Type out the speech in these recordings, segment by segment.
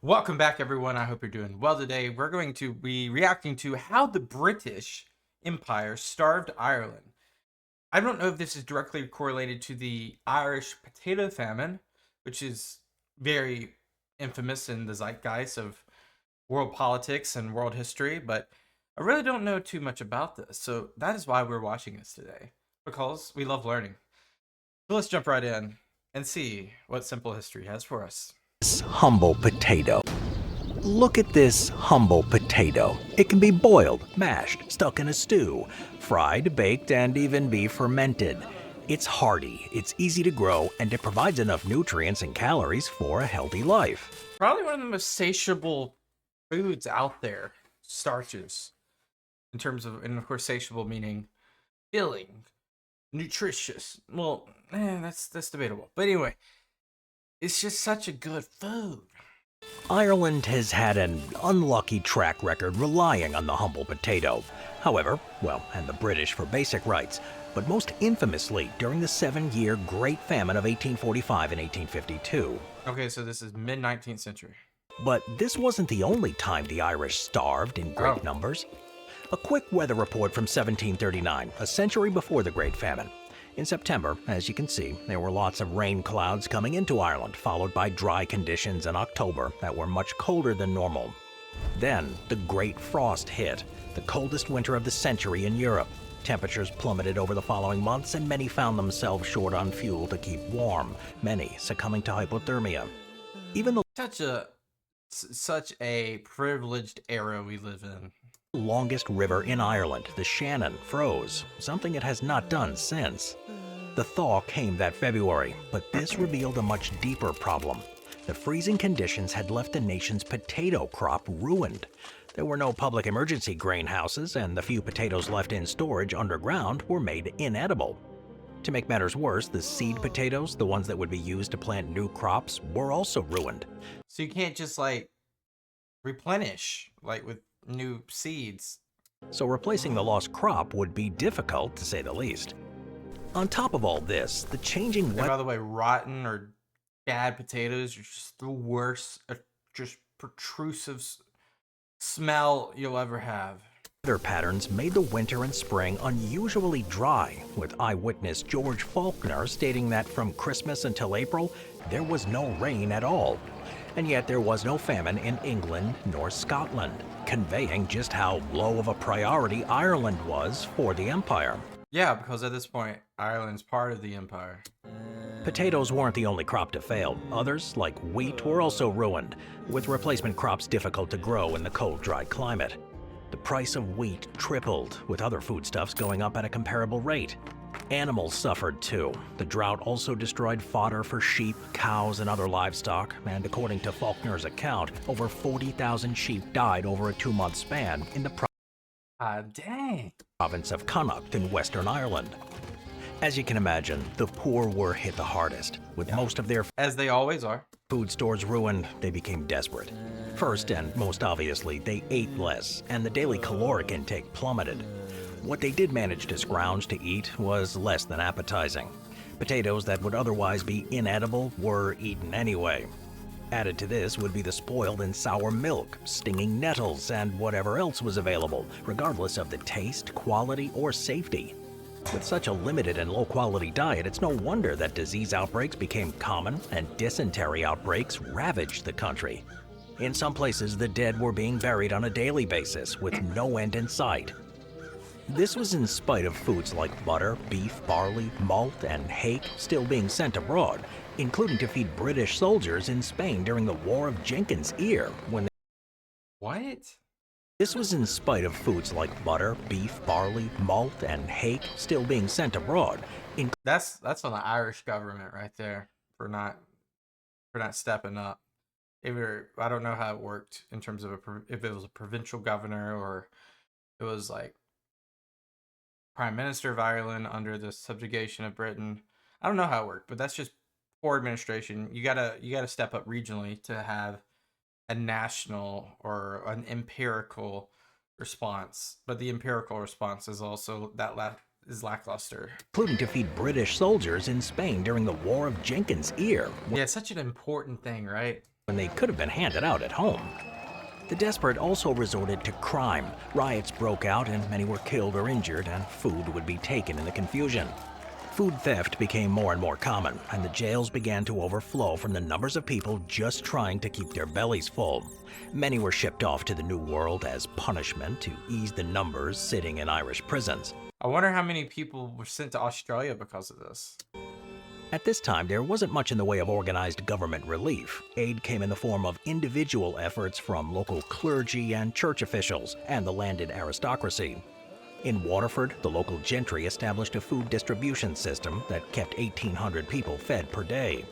Welcome back, everyone. I hope you're doing well today. We're going to be reacting to how the British Empire starved Ireland. I don't know if this is directly correlated to the Irish potato famine, which is very infamous in the zeitgeist of world politics and world history, but I really don't know too much about this. So that is why we're watching this today, because we love learning. So let's jump right in and see what simple history has for us. Humble potato. Look at this humble potato. It can be boiled, mashed, stuck in a stew, fried, baked, and even be fermented. It's hearty, it's easy to grow, and it provides enough nutrients and calories for a healthy life. Probably one of the most satiable foods out there, starches, in terms of, and of course, satiable meaning filling, nutritious. Well, that's debatable. But anyway, it's just such a good food. Ireland has had an unlucky track record relying on the humble potato. However, and the British for basic rights, but most infamously during the 7-year Great Famine of 1845 and 1852. Okay, so this is mid-19th century. But this wasn't the only time the Irish starved in great numbers. A quick weather report from 1739, a century before the Great Famine. In September, as you can see, there were lots of rain clouds coming into Ireland, followed by dry conditions in October that were much colder than normal. Then, the Great Frost hit, the coldest winter of the century in Europe. Temperatures plummeted over the following months, and many found themselves short on fuel to keep warm, many succumbing to hypothermia. Even the Such a privileged era we live in. longest river in Ireland, the Shannon, froze, something it has not done since. The thaw came that February, but this revealed a much deeper problem. The freezing conditions had left the nation's potato crop ruined. There were no public emergency grain houses, and the few potatoes left in storage underground were made inedible. To make matters worse, the seed potatoes, the ones that would be used to plant new crops, were also ruined. So you can't just replenish with new seeds. So replacing the lost crop would be difficult, to say the least. On top of all this, the changing And by the way, rotten or bad potatoes are just the worst, just protrusive smell you'll ever have. weather patterns made the winter and spring unusually dry, with eyewitness George Faulkner stating that from Christmas until April, there was no rain at all. And yet there was no famine in England nor Scotland, conveying just how low of a priority Ireland was for the empire. Yeah, because at this point, Ireland's part of the empire. Potatoes weren't the only crop to fail. Others, like wheat, were also ruined, with replacement crops difficult to grow in the cold, dry climate. The price of wheat tripled, with other foodstuffs going up at a comparable rate. Animals suffered too. The drought also destroyed fodder for sheep, cows, and other livestock, and according to Faulkner's account, over 40,000 sheep died over a 2-month span in the province of Connacht in Western Ireland. As you can imagine, the poor were hit the hardest, with most of their As they always are. food stores ruined. They became desperate. First, and most obviously, they ate less, and the daily caloric intake plummeted. What they did manage to scrounge to eat was less than appetizing. Potatoes that would otherwise be inedible were eaten anyway. Added to this would be the spoiled and sour milk, stinging nettles, and whatever else was available, regardless of the taste, quality, or safety. With such a limited and low-quality diet, it's no wonder that disease outbreaks became common and dysentery outbreaks ravaged the country. In some places, the dead were being buried on a daily basis with no end in sight. This was in spite of foods like butter, beef, barley, malt, and hake still being sent abroad, including to feed British soldiers in Spain during the War of Jenkins' Ear. What? This was in spite of foods like butter, beef, barley, malt, and hake still being sent abroad. That's on the Irish government right there for not stepping up. I don't know how it worked in terms of if it was a provincial governor or it was like Prime Minister of Ireland under the subjugation of Britain. I don't know how it worked, but that's just poor administration. You gotta step up regionally to have a national or an empirical response. But the empirical response is also is lackluster. Including to feed British soldiers in Spain during the War of Jenkins' Ear. Yeah, it's such an important thing, right? when they could have been handed out at home. The desperate also resorted to crime. Riots broke out and many were killed or injured, and food would be taken in the confusion. Food theft became more and more common, and the jails began to overflow from the numbers of people just trying to keep their bellies full. Many were shipped off to the New World as punishment to ease the numbers sitting in Irish prisons. I wonder how many people were sent to Australia because of this. At this time, there wasn't much in the way of organized government relief. Aid came in the form of individual efforts from local clergy and church officials and the landed aristocracy. In Waterford, the local gentry established a food distribution system that kept 1,800 people fed per day.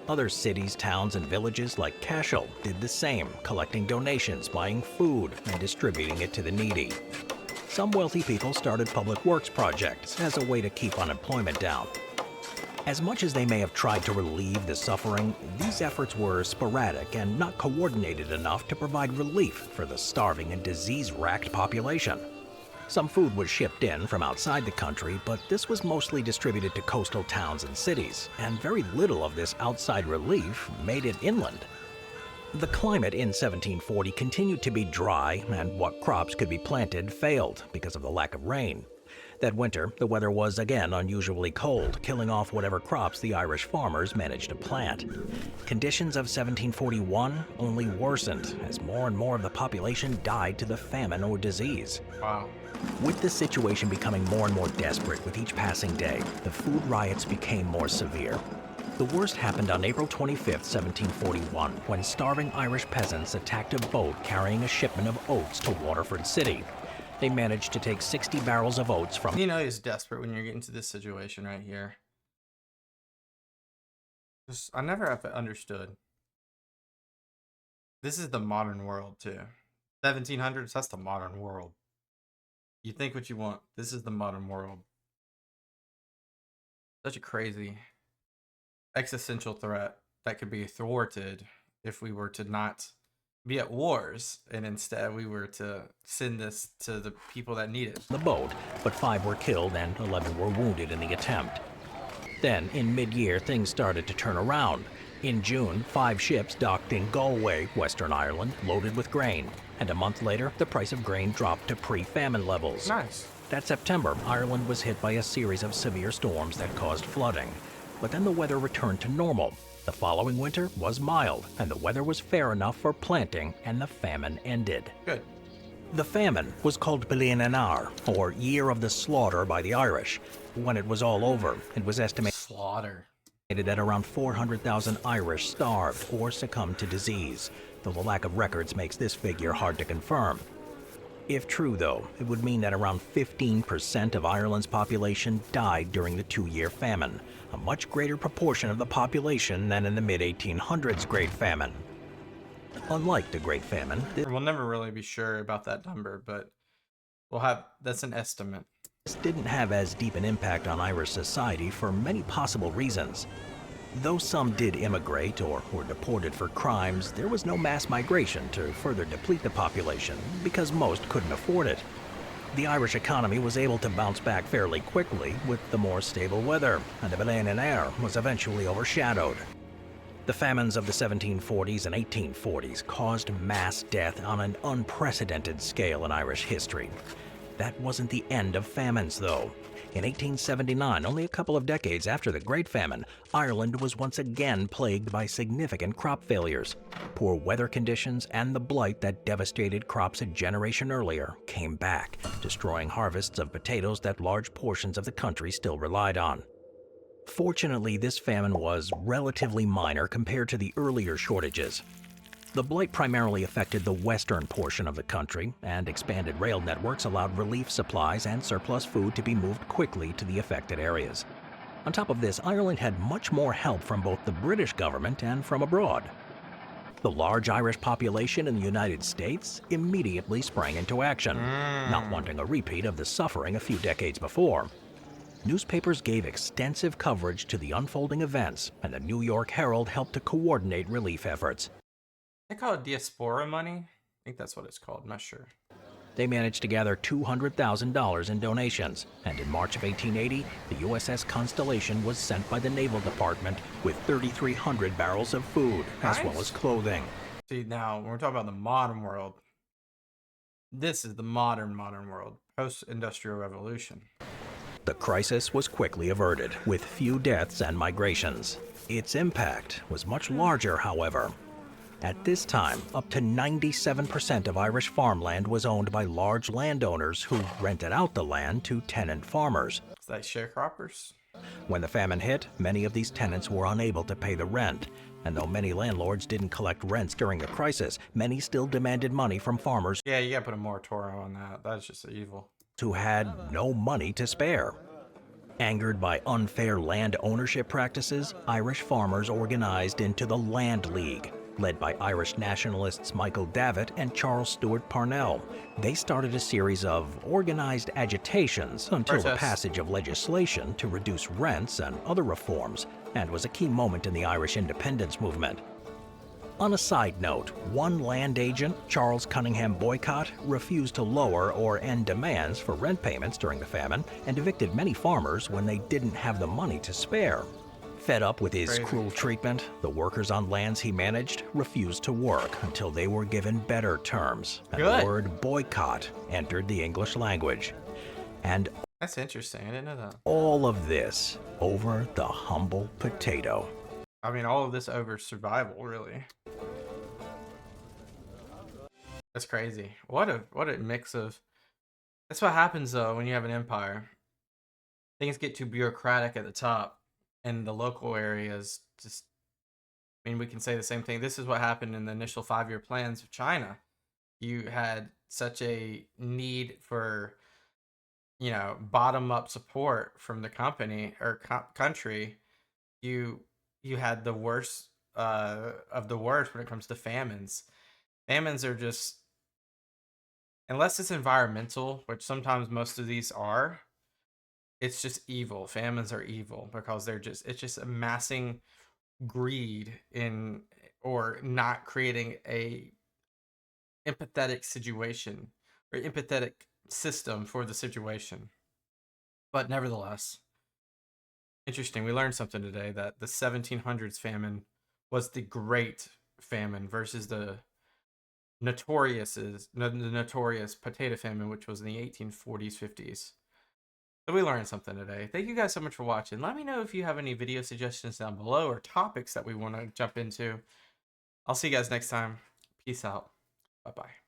Other cities, towns, and villages like Cashel did the same, collecting donations, buying food, and distributing it to the needy. Some wealthy people started public works projects as a way to keep unemployment down. As much as they may have tried to relieve the suffering, these efforts were sporadic and not coordinated enough to provide relief for the starving and disease-racked population. Some food was shipped in from outside the country, but this was mostly distributed to coastal towns and cities, and very little of this outside relief made it inland. The climate in 1740 continued to be dry, and what crops could be planted failed because of the lack of rain. That winter, the weather was again unusually cold, killing off whatever crops the Irish farmers managed to plant. Conditions of 1741 only worsened as more and more of the population died to the famine or disease. Wow. With the situation becoming more and more desperate with each passing day, the food riots became more severe. The worst happened on April 25, 1741, when starving Irish peasants attacked a boat carrying a shipment of oats to Waterford City. They managed to take 60 barrels of oats from... You know he's desperate when you're getting to this situation right here. I never have understood. This is the modern world too. 1700s, that's the modern world. You think what you want. This is the modern world. Such a crazy existential threat that could be thwarted if we were to not be at wars, and instead we were to send this to the people that need it. The boat, but 5 were killed and 11 were wounded in the attempt. Then, in mid-year, things started to turn around. In June, 5 ships docked in Galway, Western Ireland, loaded with grain. And a month later, the price of grain dropped to pre-famine levels. Nice. That September, Ireland was hit by a series of severe storms that caused flooding. But then the weather returned to normal. The following winter was mild, and the weather was fair enough for planting, and the famine ended. Good. The famine was called Blight, or Year of the Slaughter by the Irish. When it was all over, it was estimated Slaughter. that around 400,000 Irish starved or succumbed to disease, though the lack of records makes this figure hard to confirm. If true, though, it would mean that around 15% of Ireland's population died during the 2-year famine, a much greater proportion of the population than in the mid-1800s Great Famine. Unlike the Great Famine, We'll never really be sure about that number, but that's an estimate. this didn't have as deep an impact on Irish society for many possible reasons. Though some did immigrate or were deported for crimes, there was no mass migration to further deplete the population because most couldn't afford it. The Irish economy was able to bounce back fairly quickly with the more stable weather, and the Blight was eventually overshadowed. The famines of the 1740s and 1840s caused mass death on an unprecedented scale in Irish history. That wasn't the end of famines, though. In 1879, only a couple of decades after the Great Famine, Ireland was once again plagued by significant crop failures. Poor weather conditions and the blight that devastated crops a generation earlier came back, destroying harvests of potatoes that large portions of the country still relied on. Fortunately, this famine was relatively minor compared to the earlier shortages. The blight primarily affected the western portion of the country, and expanded rail networks allowed relief supplies and surplus food to be moved quickly to the affected areas. On top of this, Ireland had much more help from both the British government and from abroad. The large Irish population in the United States immediately sprang into action, not wanting a repeat of the suffering a few decades before. Newspapers gave extensive coverage to the unfolding events, and the New York Herald helped to coordinate relief efforts. They call it diaspora money. I think that's what it's called. I'm not sure. They managed to gather $200,000 in donations, and in March of 1880, the USS Constellation was sent by the Naval Department with 3,300 barrels of food, as well as clothing. See, now, when we're talking about the modern world, this is the modern world, post-industrial revolution. The crisis was quickly averted, with few deaths and migrations. Its impact was much larger, however. At this time, up to 97% of Irish farmland was owned by large landowners who rented out the land to tenant farmers. Is that sharecroppers? When the famine hit, many of these tenants were unable to pay the rent. And though many landlords didn't collect rents during the crisis, many still demanded money from farmers Yeah, you gotta put a moratorium on that. That's just evil. who had no money to spare. Angered by unfair land ownership practices, Irish farmers organized into the Land League, led by Irish nationalists Michael Davitt and Charles Stewart Parnell. They started a series of organized agitations until the passage of legislation to reduce rents and other reforms, and was a key moment in the Irish independence movement. On a side note, one land agent, Charles Cunningham Boycott, refused to lower or end demands for rent payments during the famine and evicted many farmers when they didn't have the money to spare. Fed up with his cruel treatment, the workers on lands he managed refused to work until they were given better terms, and the word boycott entered the English language. And that's interesting. I didn't know that. All of this over the humble potato. I mean, all of this over survival, really. That's crazy. What a mix of... That's what happens, though, when you have an empire. Things get too bureaucratic at the top, and the local areas just... I mean, we can say the same thing. This is what happened in the initial 5-year plans of China. You had such a need for, you know, bottom-up support from the company or country. You had the worst of the worst when it comes to famines. Famines are just, unless it's environmental, which sometimes most of these are, it's just evil. Famines are evil because it's just amassing greed in, or not creating a empathetic situation or empathetic system for the situation. But nevertheless, interesting. We learned something today, that the 1700s famine was the Great Famine versus the notorious potato famine, which was in the 1840s, 50s. So we learned something today. Thank you guys so much for watching. Let me know if you have any video suggestions down below or topics that we want to jump into. I'll see you guys next time. Peace out. Bye-bye.